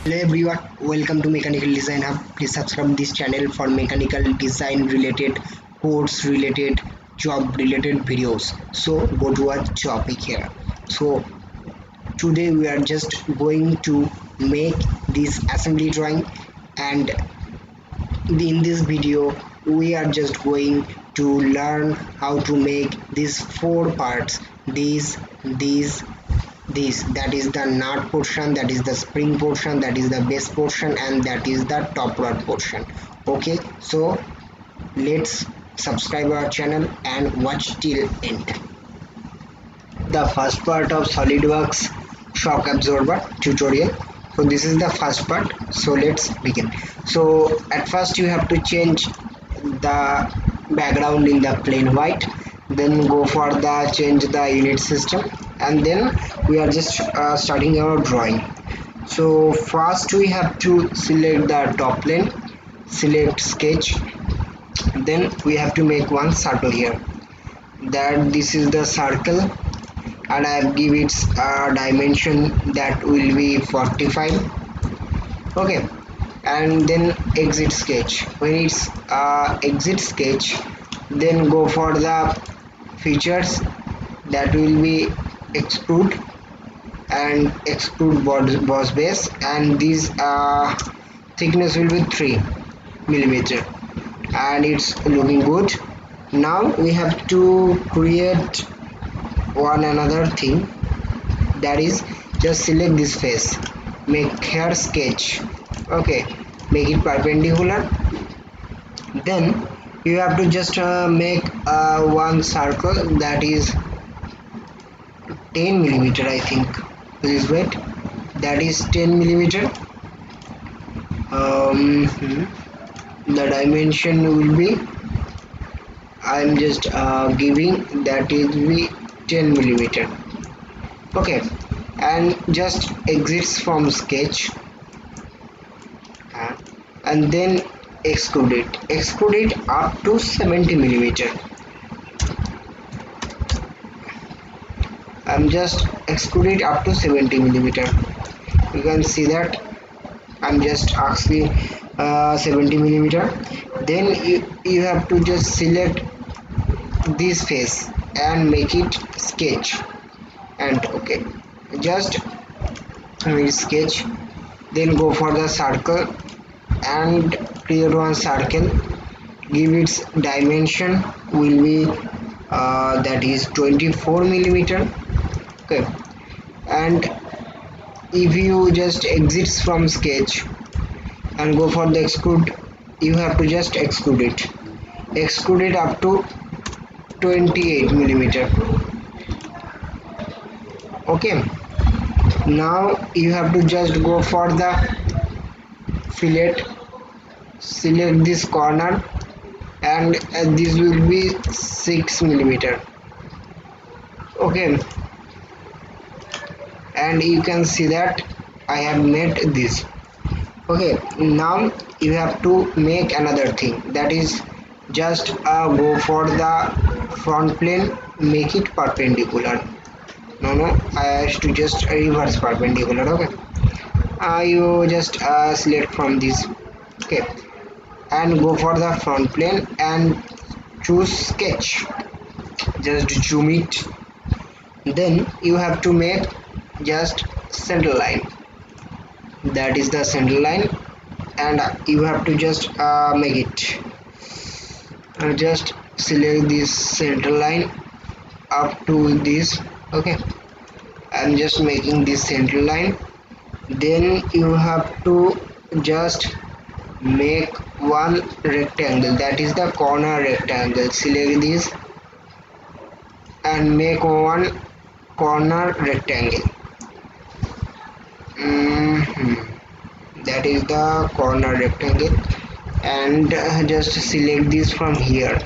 Hello everyone, welcome to Mechanical Design Hub. Please subscribe this channel for mechanical design related, course related, job related videos. So go to our topic here. So today we are just going to make this assembly drawing, and in this video we are just going to learn how to make these four parts, these that is the nut portion, that is the spring portion, that is the base portion, and that is the top rod portion. Okay, so let's subscribe our channel and watch till end. The first part of SolidWorks shock absorber tutorial. So this is the first part, so let's begin. So at first you have to change the background in the plain white, then go for the change the unit system, and then we are just starting our drawing. So first we have to select the top plane, select sketch, then we have to make one circle here. That this is the circle, and I have give its dimension that will be 45. Okay, and then exit sketch. When it's exit sketch, then go for the features, that will be extrude and extrude boss base, and this thickness will be 3 millimeter, and it's looking good. Now we have to create one another thing, that is just select this face, make hair sketch. Okay, make it perpendicular, then you have to just make one circle that is 10 millimeter, I think. Please wait, that is 10 millimeter. The dimension will be, I'm just giving that is be 10 millimeter. Okay, and just exits from sketch, and then extrude it up to 70 millimeter. I'm just extrude it up to 70 millimeter. You can see that I'm just asking 70 millimeter. Then you have to just select this face and make it sketch, and okay, just sketch, then go for the circle and create one circle, give its dimension will be that is 24 millimeter. Okay, and if you just exits from sketch and go for the extrude, you have to just extrude it up to 28 millimeter. Okay, now you have to just go for the fillet, select this corner, and this will be 6 millimeter. Okay, and you can see that I have made this. Okay, now you have to make another thing, that is just go for the front plane, make it perpendicular. No, I have to just reverse perpendicular. Okay, you just select from this. Okay, and go for the front plane and choose sketch, just zoom it, then you have to make just center line, that is the center line, and you have to just make it, just select this center line up to this. Okay, I'm just making this center line, then you have to just make one rectangle, that is the corner rectangle, select this and make one corner rectangle. That is the corner rectangle, and just select this from here.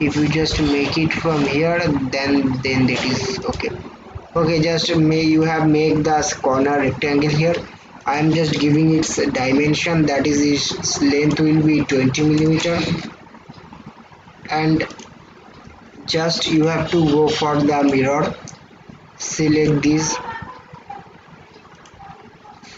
If you just make it from here, then it is okay. Okay, just you have make the corner rectangle here. I am just giving its dimension, that is its length will be 20 millimeter, and just you have to go for the mirror, select this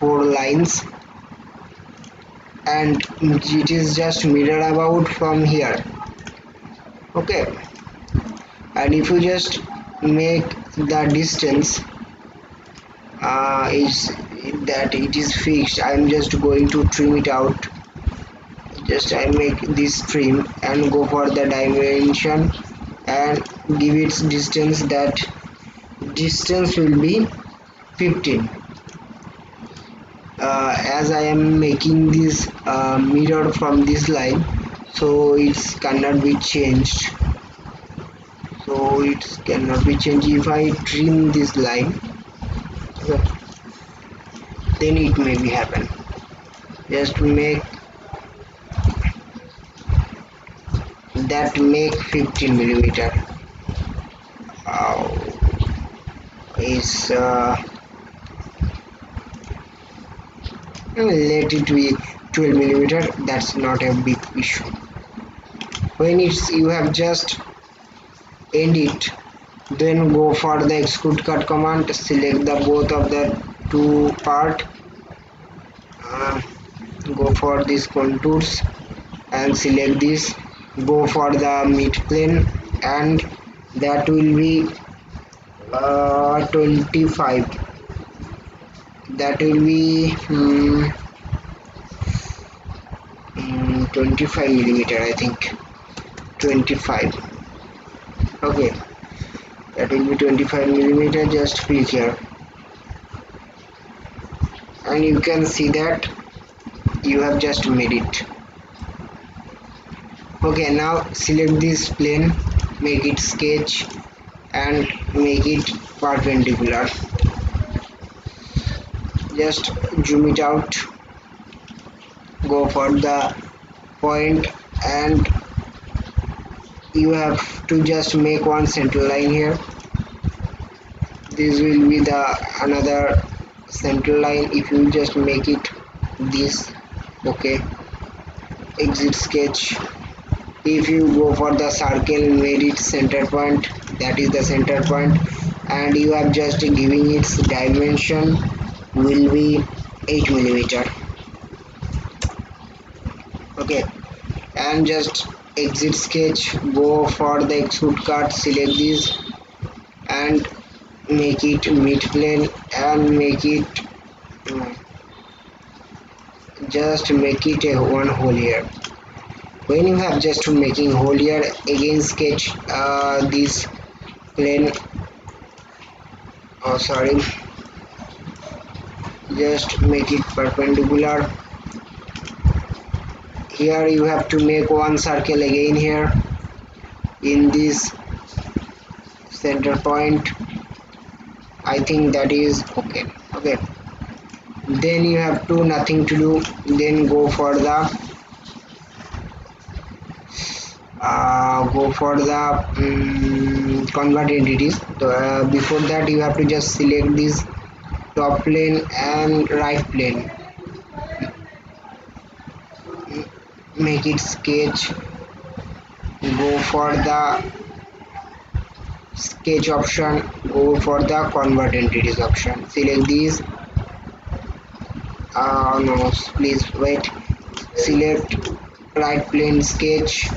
4 lines, and it is just mirror about from here. Okay, and if you just make the distance is that it is fixed, I'm just going to trim it out. Just I make this trim and go for the dimension and give its distance. That distance will be 15. As I am making this mirror from this line, so it cannot be changed. So it cannot be changed. If I trim this line, then it may be happen. Just make that, make 15 millimeter. Is let it be 12 millimeter. That's not a big issue. When it's you have just end it, then go for the extrude cut command, select the both of the two part, go for these contours and select this, go for the mid plane, and that will be 25. That will be 25 millimeter, I think. 25. Okay, that will be 25 millimeter. Just click here and you can see that you have just made it. Okay, now select this plane, make it sketch and make it perpendicular. Just zoom it out, go for the point, and you have to just make one center line here. This will be the another center line. If you just make it this, okay, exit sketch. If you go for the circle, made it center point, that is the center point, and you are just giving its dimension will be 8 millimeter. Okay, and just exit sketch, go for the extrude cut, select this and make it mid plane and make it just make it a one hole here. When you have just making hole here, again sketch this plane, sorry, just make it perpendicular. Here you have to make one circle again here in this center point. I think that is okay. Okay, then you have to nothing to do, then go for the convert entities. So, before that you have to just select this top plane and right plane, make it sketch, go for the sketch option, go for the convert entities option, select these, no please wait, select right plane sketch,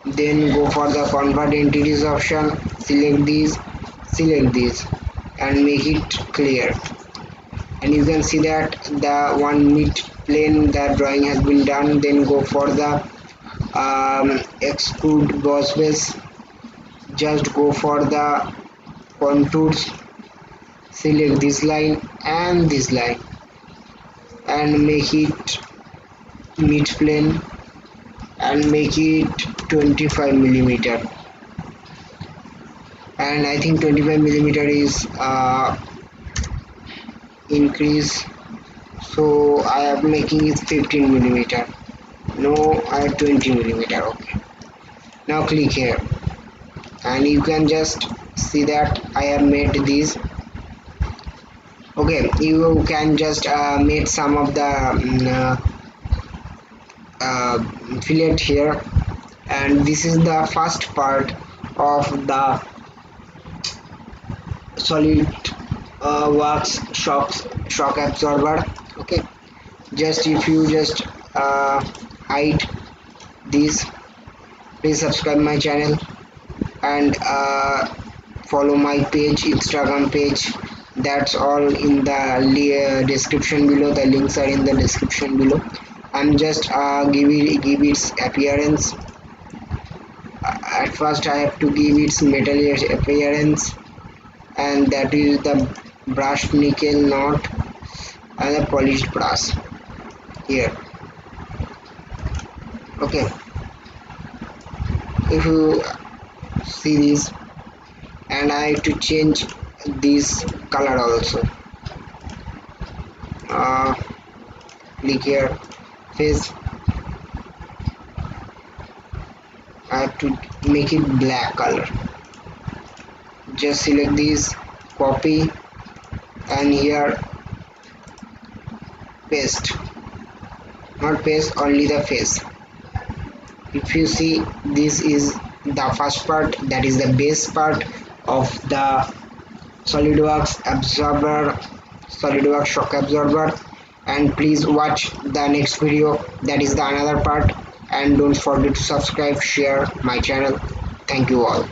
then go for the convert entities option, select these, and make it clear. And you can see that the one mid plane, the drawing has been done. Then go for the extrude boss base, just go for the contours, select this line and this line and make it mid plane and make it 25 millimeter, and I think 25 millimeter is increase, so I am making it 15 millimeter. No, I have 20 millimeter. Okay, now click here and you can just see that I have made this. Okay, you can just make some of the fillet here, and this is the first part of the solid works shock absorber. Okay, Just if you just hide this, please subscribe my channel and follow my page, Instagram page. That's all in the description below. The links are in the description below. I'm just give its appearance. At first I have to give its metal appearance, and that is the brushed nickel knot and the polished brass here. Okay, if you see this, and I have to change this color also. Click here, face. I have to make it black color. Just select this, copy, and here paste. Not paste, only the face. If you see, this is the first part, that is the base part of the SolidWorks absorber, SolidWorks shock absorber. And please watch the next video, that is the another part. And don't forget to subscribe, share my channel. Thank you all.